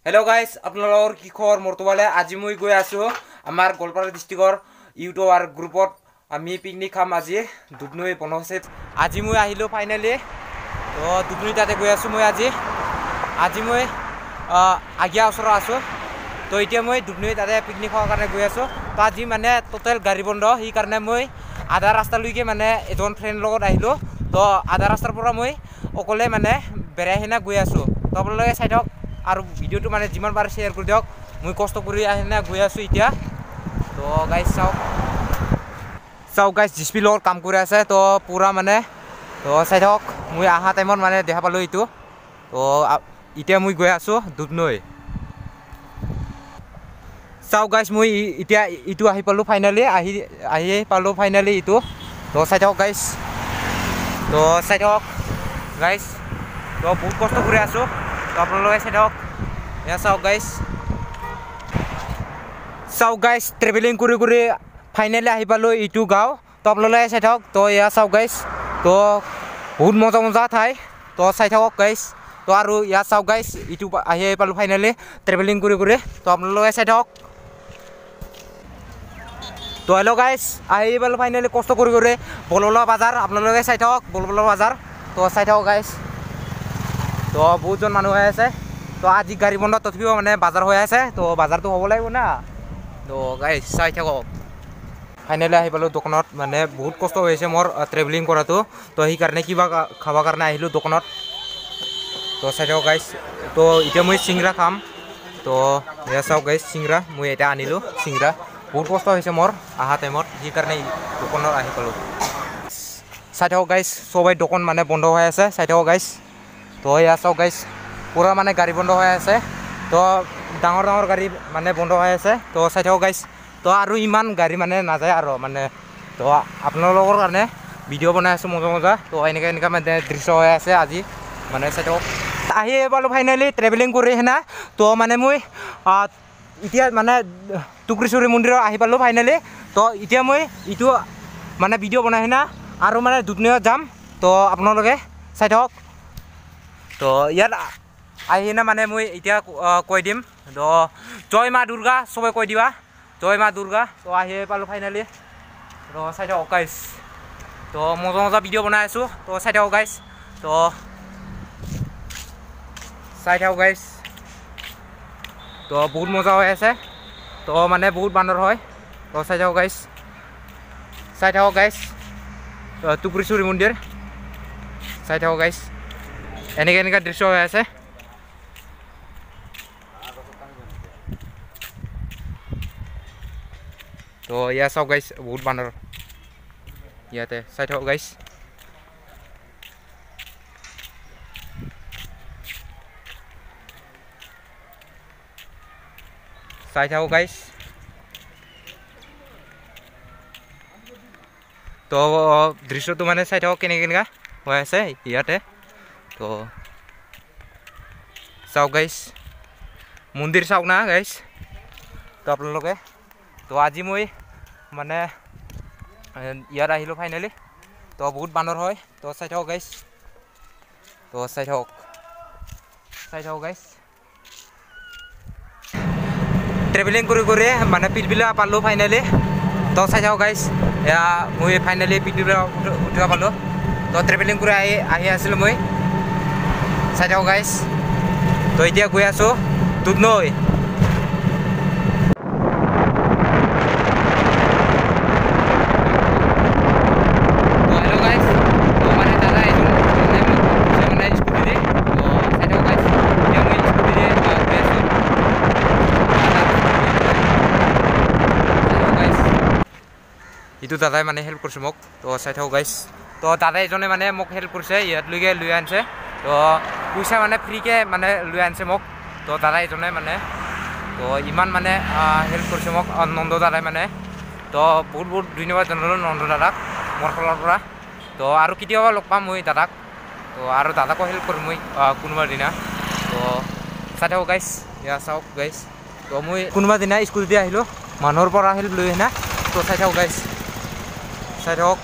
Hello guys आपनलोर की खबर मर्तबाले আজি মই গৈ আছো আমাৰ গোৱালপাৰা ডিস্ট্ৰিক্টৰ ইউটিউবাৰ গ্ৰুপত আমি পিকনিক খাম আজি দুধনৈ বনছে আজি মই আহিলো ফাইনালি তো দুধনৈ তাতে গৈ আছো মই আজি মই আগিয়া ওচৰ আছো তো এতিয়া মই দুধনৈ তাতে পিকনিক খাৱাৰ কাৰণে গৈ আছো তো আজি মানে টোটাল গাড়ী বন্ধ এই কাৰণে মই আধা ৰাস্তা লৈকে মানে এজন ফ্ৰেণ্ড লগত আহিলো তো আধা ৰাস্তাৰ পৰা মই অকলে মানে বেৰাহিনা গৈ আছো তো আপোনালোকে চাই থাকক আৰু ভিডিওটো মানে যিমান পাৰে শেয়াৰ কৰি দিয়ক মই কষ্ট কৰি আহিনা গৈ আছো এতিয়া তো গাইস চাওক গাইস জিসপি লগত কাম কৰি আছে তো পুৰা মানে তো চাই থাকক মই আহা টাইমত মানে দেখা পালো ইটো তো এতিয়া মই গৈ আছো দুধনৈ চাওক গাইস মই এতিয়া ইটো আহি পালো ফাইনালি আহি পালো ফাইনালি ইটো তো চাই থাকক গাইস তো বহুত কষ্ট কৰি আছো তো আপোনালোকে চাই থাকক এয়া চাওক গাইস ট্ৰেভেলিং কৰি ফাইনালি আহি পালো ইটো গাঁও তো আপোনালোকে চাই থাকক তো এয়া চাওক গাইস তো বহুত মজা ঠাই তো চাই থাকক গাইস তো আৰু এয়া চাওক গাইস ইটো আহি পালো ফাইনালি ট্ৰেভেলিং কৰি তো আপোনালোকে চাই থাকক তো হেল্ল' গাইস আহি পালো ফাইনালি কষ্ট কৰি বলবলা বাজাৰ আপোনালোকে চাই থাকক বলবলা বাজাৰ তো চাই থাকক গাইস তো বহুতজন মানুহ হৈ আছে তো আজি গাড়ী বন্ধ তথাপিও মানে বাজাৰ হৈ আছে তো বাজাৰটো হ'ব লাগিব না তো গাইস চাই থাকক ফাইনালি আহি পালো দোকানত মানে বহুত কষ্ট হৈছে মোৰ ট্ৰেভেলিং কৰাটো তো সেইকাৰণে কিবা খাব কাৰণে আহিলো দোকানত তো চাই থাকক গাইস তো এতিয়া মই চিংৰা খাম তো এয়া চাওক গাইস চিংৰা মই এটা আনিলো চিংৰা বহুত কষ্ট হৈছে মোৰ আহা টাইমত সেইকাৰণে দোকানত আহি পালো চাই থাকক গাইস সবাই দোকান মানে বন্ধ হৈ আছে চাই থাকক গাইস তো এয়া চাওক গাইস পুৰা মানে গাড়ী বন্ধ হৈ আছে তো ডাঙৰ গাড়ী মানে বন্ধ হৈ আছে তো চাই থাকক গাইস তো আৰু ইমান গাড়ী মানে নাযায় আৰু মানে তো আপোনালোকৰ কাৰণে ভিডিঅ' বনাই আছো মজা তো এনেকা মানে দৃশ্য হৈ আছে আজি মানে চাই থাকক আহি পালো ফাইনেলি ট্ৰেভেলিং কৰি হেনা তো মানে মই এতিয়া মানে টুকুৰেশ্বৰী মন্দিৰত আহি পালো ফাইনেলি তো এতিয়া মই ইটো মানে ভিডিঅ' বনাই হেনা আৰু মানে দুধনৈত যাম তো আপোনালোকে চাই থাকক তো ইয়াত আহি না মানে মই এতিয়া কৈ দিম তো জয় মা দুৰ্গা সবাই কৈ দিবা জয় মা দুৰ্গা তো আহি পালো ফাইনেলি তো চাই থাকক গাইস তো মজা ভিডিঅ' বনাই আছো তো চাই থাকক গাইস তো চাই থাকক গাইস তো বহুত মজা হৈ আছে তো মানে বহুত বান্দৰ হয় তো চাই থাকক গাইস টুকুৰেশ্বৰী মন্দিৰ চাই থাকক গাইস এনেকা দৃশ্য হৈ আছে তো ইয়া চাওক গাইস বহুত বান্দৰ ইয়াতে চাই থাকক গাইস চাই থাকক গাইস তো দৃশ্যটো মানে চাই থাকক কেনেকা হৈ আছে ইয়াতে তো চাওক গাইস মন্দিৰ চাওক না গাইস তো আপোনালোকে তো আজি মই মানে ইয়াত আহিলো ফাইনেলি তো বহুত বান্দৰ হয় তো চাই থাকক গাইস তো চাই থাকক গাইস ট্ৰেভেলিং কৰি মানে পিলবিলা পালো ফাইনেলি তো চাই থাকক গাইস এয়া মই ফাইনেলি পিলবিলা উঠিব পালো তো ট্ৰেভেলিং কৰি আহি আছিলো মই চাই থাকক গাইস তো এতিয়া গৈ আছো দুধনৈ ইটো দাদাই মানে হেল্প কৰিছে মোক তো চাই থাকক গাইস তো দাদাই এজনে মানে মোক হেল্প কৰিছে ইয়াতলৈকে লৈ আনিছে তো পইচা মানে ফ্ৰীকে মানে লৈ আনিছে মোক তো দাদাই এজনে মানে তো ইমান মানে হেল্প কৰিছে মোক নন্দ দাদাই মানে তো বহুত ধন্যবাদ জনালোঁ নন্দ দাদাক মোৰ ফালৰ পৰা তো আৰু কেতিয়াবা লগ পাম মই দাদাক তো আৰু দাদাকো হেল্প কৰিম মই কোনোবা দিনা তো চাই থাকক গাইস এয়া চাওক গাইস তো মই কোনোবা দিনা স্কুটিতে আহিলোঁ মানুহৰ পৰা হেল্প লৈ আহিনা তো চাই থাকক গাইস চাই থাকক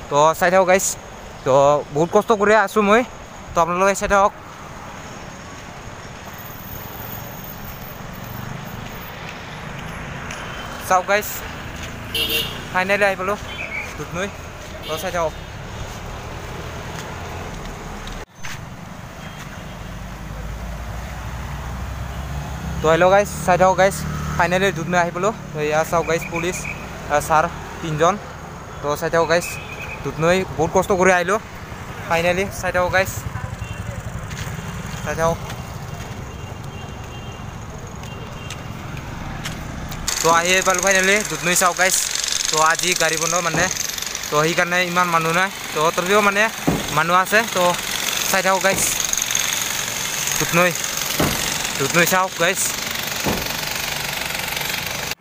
তো চাই থাকক গাইস তো বহুত কষ্ট কৰি আছো মই তো আপোনালোকে চাই থাকক চাওক গাইজ ফাইনেলি আহি পালোঁ দুধনৈ তো চাই থাকক তো হেল্ল' গাইজ চাই থাকক গাইজ ফাইনেলি দুধনৈ আহি পালোঁ তো এয়া চাওক গাইজ পুলিচ ছাৰ 3জন তো চাই থাকক গাইজ দুধনৈ বহুত কষ্ট কৰি আহিলোঁ ফাইনেলি চাই থাকক গাইজ চাই থাকক তো আহি পালোঁ ফাইনেলি দুধনৈ চাওক গাইজ তো আজি গাড়ী বন্ধ মানে তো সেইকাৰণে ইমান মানুহ নাই তো তথাপিও মানে মানুহ আছে তো চাই থাকক গাইজ দুধনৈ চাওক গাইজ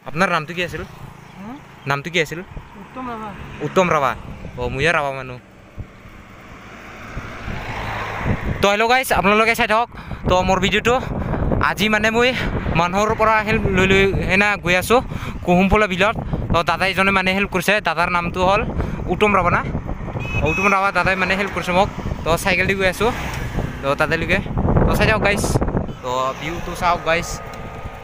আপোনাৰ নামটো কি আছিল নামটো কি আছিল উত্তম ৰাভা অঁ মইয়ে ৰাভা মানুহ তো হেল্ল' গাইজ আপোনালোকে চাই থাকক তো মোৰ ভিডিঅ'টো আজি মানে মই মানুহৰ পৰা হেল্প লৈ হেনা গৈ আছোঁ কুহুমফলা বিলত তো দাদা এজনে মানে হেল্প কৰিছে দাদাৰ নামটো হ'ল উত্তম ৰাভা না উত্তম ৰাভা দাদাই মানে হেল্প কৰিছে মোক তো চাইকেল দি গৈ আছোঁ তো তাতেলৈকে তো চাই থাকক গাইজ তো ভিউটো চাওক গাইজ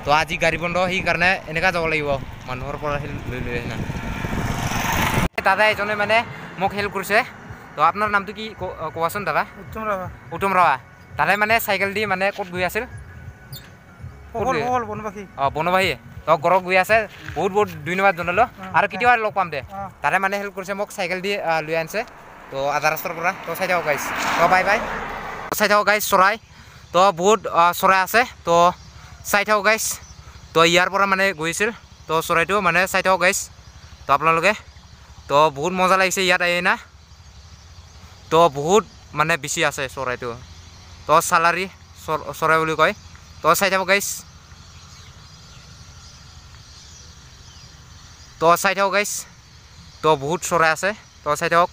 তো আজি গাড়ী বন্ধ সেইকাৰণে এনেকুৱা যাব লাগিব মানুহৰ পৰা হেল্প লৈ হেনা দাদা এজনে মানে মোক হেল্প কৰিছে তো আপোনাৰ নামটো কি ক'বাচোন দাদা উত্তম ৰাভা দাদাই মানে চাইকেল দি মানে ক'ত গৈ আছিল বনবাহী তো ঘৰত গৈ আছে বহুত ধন্যবাদ জনালোঁ আৰু কেতিয়াবা লগ পাম দে তাৰে মানে হেল্প কৰিছে মোক চাইকেল দি লৈ আনিছে তো আধা ৰাস্তাৰ পৰা তো চাই থাকক গাইজ তো বাই চাই থাকক গাইজ চৰাই তো বহুত চৰাই আছে তো চাই থাকক গাইজ তো ইয়াৰ পৰা মানে গৈছিল তো চৰাইটো মানে চাই থাকক গাইজ তো আপোনালোকে তো বহুত মজা লাগিছে ইয়াত আহি না তো বহুত মানে বেছি আছে চৰাইটো তো চালাৰী চৰাই বুলি কয় তো চাই থাকক গাইজ তো চাই থাকক গাইজ তো বহুত চৰাই আছে তো চাই থাকক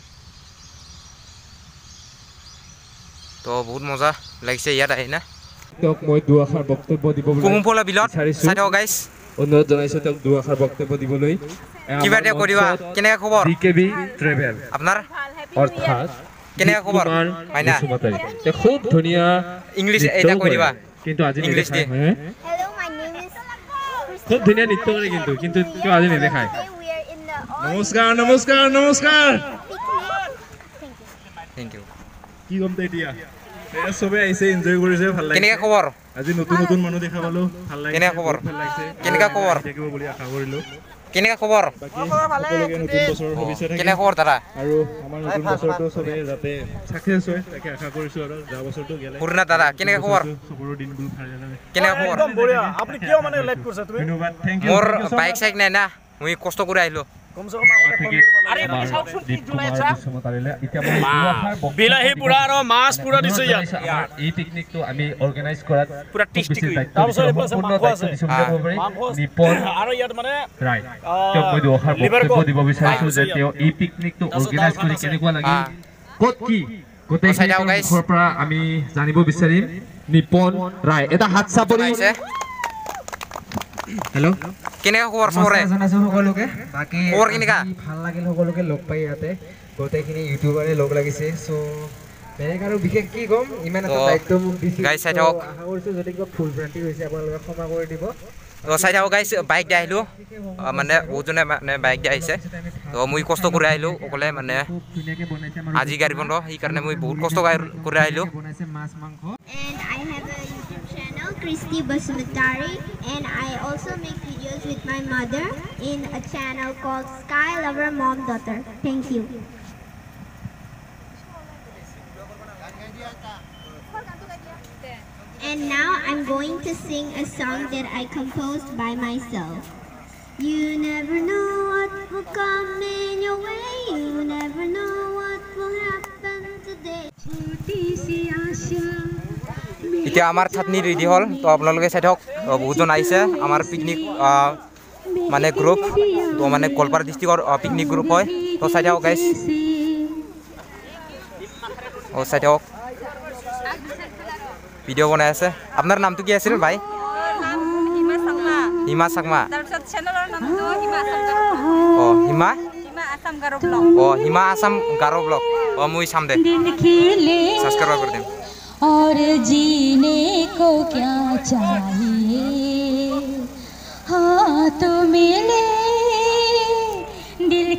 তো বহুত মজা লাগিছে ইয়াত আহি না মই দুআষাৰ বক্তব্য দিব কুহুমফলা বিলত চাই থাকক গাইজ অনুৰোধ জনাইছোঁ তেওঁক দুআষাৰ বক্তব্য দিবলৈ কিবা এটা কৰিবা কেনেকুৱা খবৰ ডিকেবি ট্ৰেভেল আপোনাৰ অৰ্থাৎ কেনেকুৱা খবৰ মাইনা খুব ধুনীয়া ইংলিছ এটা কৈ দিবা কিন্তু আজি English the Hello, my name is খুব ধুনীয়া নৃত্য কৰে কিন্তু আজি নেদেখায় we are in the নমস্কাৰ থেংক ইউ কি ক'ম এতিয়া চবে আহিছে এনজয় কৰিছে ভাল লাগিছে কেনেকুৱা খবৰ আজি নতুন মানুহ দেখা পালো ভাল লাগিছে কেনেকুৱা খবৰ ভাল লাগিছে কেনেকুৱা খবৰ থাকিব বুলি আশা কৰিলো কেনেকুৱা খবৰ সকলোকে নতুন বছৰৰ শুভেচ্ছা থাকিল কেনেকুৱা খবৰ দাদা আৰু আমাৰ নতুন বছৰটো চবে যাতে সাকসেছ হয় তাকে আশা কৰিছো আৰু যোৱা বছৰটো গেলে পুৰণা দাদা কেনেকুৱা খবৰ চবৰৰ দিনবোৰ ভাল যাতে কেনেকুৱা খবৰ একদম বঢ়িয়া আপুনি কিয় মানে লেট কৰিছা তুমি ধন্যবাদ থ্যাংক ইউ মোৰ বাইক চাইক নাই না মই কষ্ট কৰি আহিলোঁ কমসে কম আগতে ফোন কৰিব লাগে বিলাহী পুৰা আৰু মাছ পুৰা দিছে ইয়াত এই পিকনিকটো আমি অৰ্গানাইজ কৰাত পুৰা টেষ্টি কৰি তাৰপিছত এইফালে আছে মাংস আছে নিপন আৰু ইয়াত মানে ৰাইট তেওঁক মই দুআষাৰ বক্তব্য দিব বিচাৰিছোঁ যে তেওঁ এই পিকনিকটো অৰ্গানাইজ কৰি কেনেকুৱা লাগিল ক'ত কি গোটেইখিনি মুখৰ পৰা আমি জানিব বিচাৰিম নিপন ৰায় এটা হাত চাপৰি হেল্ল' কেনেকুৱা খবৰ চবৰে জনাইছোঁ সকলোকে বাকী খবৰ কেনেকুৱা ভাল লাগিল সকলোকে লগ পাই ইয়াতে গোটেইখিনি ইউটিউবাৰে লগ লাগিছে চ' বেলেগ আৰু বিশেষ কি ক'ম ইমান এটা দায়িত্ব মোক দিছে গাইজ চাই থাকক আশা কৰিছোঁ যদি কিবা ভুল ভ্ৰান্তি হৈছে আপোনালোকে ক্ষমা কৰি দিব তো চাই থাকক গাইজ বাইক দি আহিলোঁ মানে বহুতজনে মানে বাইক দি আহিছে তো মই কষ্ট কৰি আহিলোঁ অকলে মানে ধুনীয়াকৈ বনাইছে আমাৰ আজি গাড়ী বন্ধ সেইকাৰণে মই বহুত কষ্ট কৰি আহিলোঁ বনাইছে মাছ মাংস and I have a YouTube channel, Christy Basmatari, and I also make videos with my mother in a channel called Sky Lover Mom Daughter. Thank you. And now I'm going to sing a song that I composed by myself. You never know what will come in your way. You never know what will happen today. এতিয়া আমাৰ চাটনি ready হ'ল তো আপোনালোকে চাই থাকক বহুতজন আহিছে আমাৰ picnic মানে গ্ৰুপ তো মানে গোৱালপাৰা ডিষ্ট্ৰিক্টৰ পিকনিক গ্ৰুপ হয় তো চাই থাকক গাইজ চাই থাকক ভিডিঅ' বনাই আছে আপোনাৰ নামটো কি আছিল ভাই হিমা চাকমা অঁ হিমা আছাম গাৰো ব্লগ অঁ মই চাম দে ছাবস্ক্ৰাইব কৰি দিম और जीने को क्या चाहिए हाथ मिले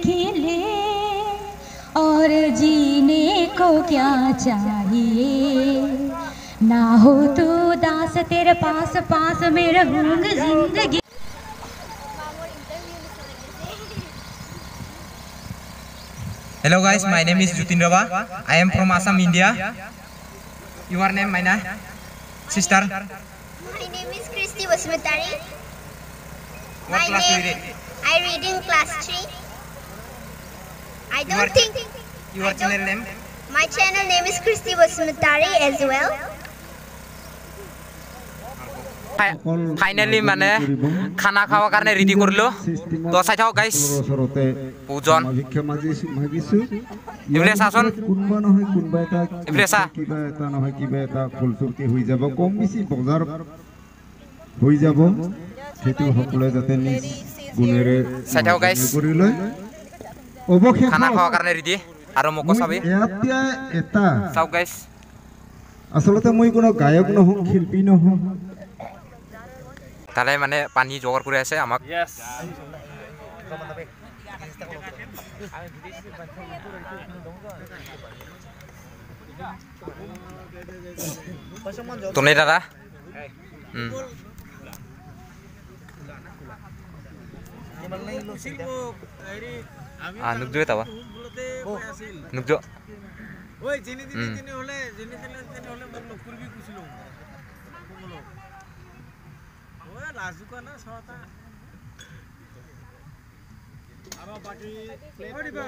खिले और जीने को क्या चाहिए ना हो तो दास तेरे पास पास में रहूंगी जिंदगी Hello guys, my name is Jutin Rava. I am from Assam, India. Your name, Maina? Sister? My name is Christy Vasmatari. What class do you read? I read in class 3. I don't think Your channel name? my channel name is Christy Vasmatari as well. Finally মানে খানা খাওয়ার কারণে ready করলো তো চাই থাকক guys পূজন ইবলে Sasson ইবলে সা কিবা এটা নহয় কিবা এটা ফুলচুৰকে হৈ যাব কম বেছি বজাৰ হৈ যাব সেইটো সকলোৱে যাতে নিজ গুণেৰে চাই থাকক গাইস কৰি লয় অৱশেষত খানা খাওয়ার কারণে রেডি আর মকো চাবি এতিয়া এটা চাওক গাইস আসলতে মই কোনো গায়ক নহওঁ শিল্পী নহওঁ তাহলে মানে পানি জোগাড় করে আছে আমাক তুমি দাদা নুকজো তাবা নুকজো ওই জেনি দিনে হলে মন নকরবি কুছিল राजू का ना सौता अब बाकी फ्लेवर दिबा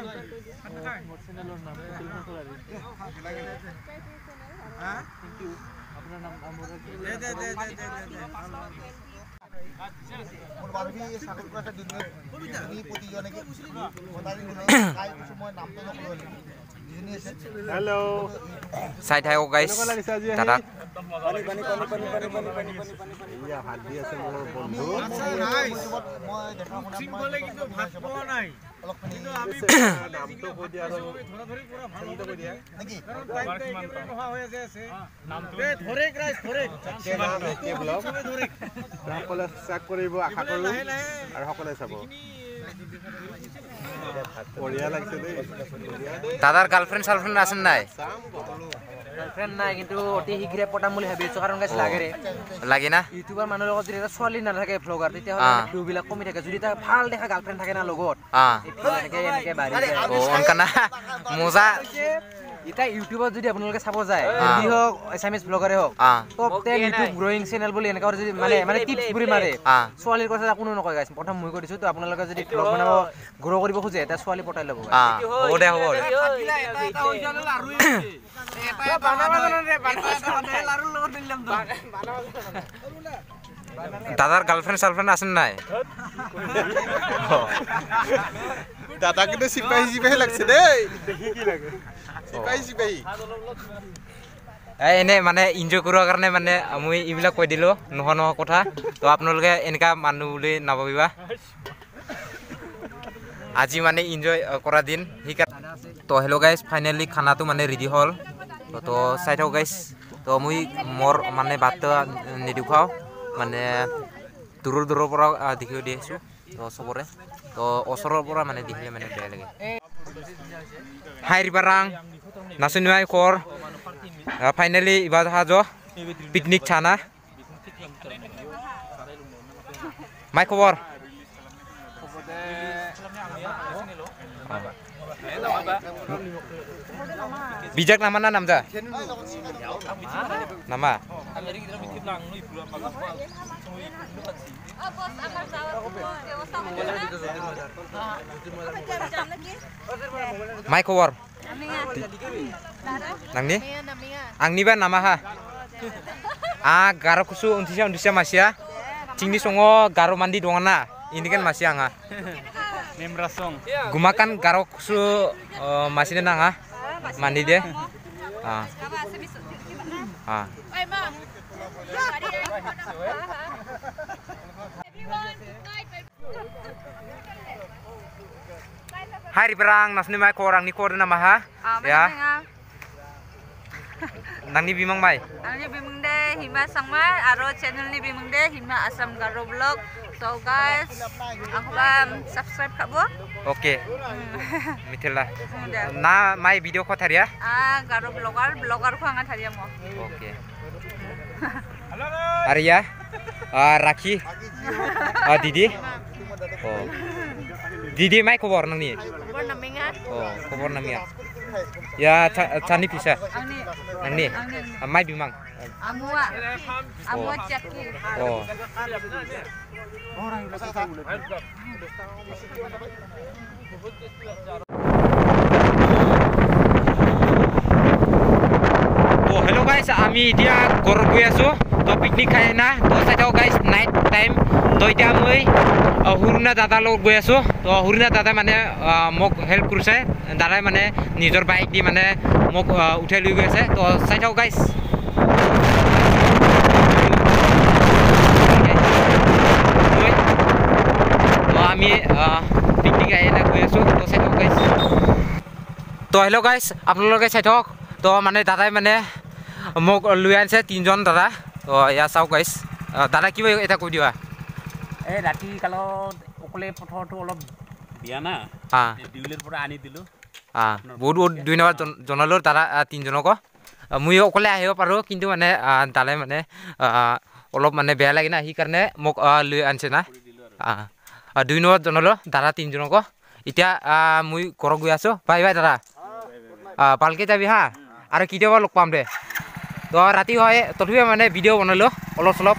चैनल और नाम हां थैंक यू अपना नाम दे मोर बारबी सागर का दुनिया नी प्रतिजने के बताई काय समय नाम तो नकलो हेलो साइड है ओ गाइस दादा ইয়া হাত দি আছে মোৰ বন্ধু মই দেখা মনে মই কিন্তু ভাত পোৱা নাই কিন্তু আমি নামটো কৈ দিয়া আৰু ধৰা ধৰি পুৰা ভাল কৈ দিয়া নেকি কাৰণ টাইম একেবাৰে নহা হৈ আছে নামটো এ ধৰে ক্ৰাইস ধৰে কে ব্লগ ধৰে সকলে চেক কৰিব আশা কৰো আৰু সকলে চাব বঢ়িয়া লাগছে দেই দাদাৰ গাৰ্লফ্ৰেন্ড সালফ্ৰেন্ড আছেন নাই গাৰ্লফ্ৰেন্ড নাই কিন্তু অতি শীঘ্ৰে পটাম বুলি ভাবিছো কাৰণ গাইছ লাগেৰে লাগে না ইউটিউবাৰ মানুহৰ লগত যদি এটা ছোৱালী নাথাকে ব্লগাৰ তেতিয়া হলে ভিউবিলাক কমি থাকে যদি এটা ভাল দেখা গার্লফ্রেন্ড থাকে না লগত এনেকে বাঢ়ি যায় ও অনকানা মজা এটা ইউটিউবত যদি আপোনালোকে চাব যায় হিন্দী হোক এছামিজ ব্লগাৰে হোক টপ 10 ইউটিউব গ্ৰোইং চেনেল বুলি এনেকা যদি মানে টিপছ বুৰি মাৰে ছোৱালীৰ কথা কোনো নকয় গাইছ প্ৰথম মই কৈ দিছো তো আপোনালোকে যদি ব্লগ বনাব গ্ৰো কৰিব খোজে এটা ছোৱালী পটাই ল'ব হ'ব দে এটা হৈছিল লাৰু এটা বানাবা ৰে বানাবা লাৰু লগত দিলাম তো দাদাৰ গার্লফ্রেন্ড সালফ্রেন্ড আছেন নাই দাদা কিন্তু সিপাহী লাগছে দেই দেখি কি লাগে সিপাহী এনে মানে এনজয় কৰাৰ কাৰণে মানে মই এইবিলাক কৈ দিলো নহয় কথা তো আপোনালোকে এনেকা মানুহ বুলি নাভাবিবা আজি মানে এনজয় কৰা দিন তো হেল্ল' গাইজ ফাইনেলি খানাটো মানে ৰেডি হ'ল তো চাই থাকক গাইজ তো মই মোৰ মানে ভাতটো নেদেখাওঁ মানে দূৰৰ পৰা দেখিও দি আছোঁ তো চবৰে তো ওচৰৰ পৰা মানে দেখিলে মানে বেয়া লাগে হাই ৰিবাৰাং নাচনিৱাই কৰ ফাইনেলি ইবাৰ হাজো পিকনিক ছানা মাই খবৰ bijak nama na namja nama mai khawar nangni angni ba nama ha garo kusu untisa masia cingni songo garo mandi dongana ini kan masih anga Nemrasong. Gumakan garo kusu masih nanga mandi deh. Hai Riberang, nasni mai korang ni kor nama ha? Ya. Nang ni bimang mai. Nang ni bimang deh hima sangmai, aro channel ni bimang deh hima asam garo vlog, So guys, aku subscribe kabo. Oke. Mithila. Na mai video ko tharia. Garo blogger ko anga tharia mo. Oke. Arya. Rakhi. Didi. Oh. Didi mai khobor nangni. Khobor naminga. Oh, khobor naminga. Ya chani pisa. Nangni. Mai bimang. Amua Jackie. Oh. Oh, hello guys, ami dia gor goi asu to picnic khai na to saitao guys night time to dia moi huruna dada log goi asu to huruna dada mane mok help kurse dada mane nijor bike di mane mok uthai lui goi ase to saitao guys to ami picnic khai na goi asu to saitao guys to hello guys apnaloke saithok to mane dadai mane mok lui anse tinjon dada to ya sao guys dada kiba eta koi diwa ৰাতি কালো অকলে পথৰটো অলপ বিয়া না ডিউলেৰ পৰা আনি দিলো বহুত ধন্যবাদ জনালো দাদা তিনজনক মই অকলে আহিব পাৰো কিন্তু মানে দালে মানে অলপ মানে বেয়া লাগে না সেইকাৰণে মোক লৈ আনছে না ধন্যবাদ জনালো দাদা তিনজনক এতিয়া মই ঘৰত গৈ আছো বাই বাই দাদা ভালকে যাবি হা আৰু কেতিয়াবা লগ পাম দে তো ৰাতি হয় তথাপি মানে ভিডিঅ' বনালো অলপ চলপ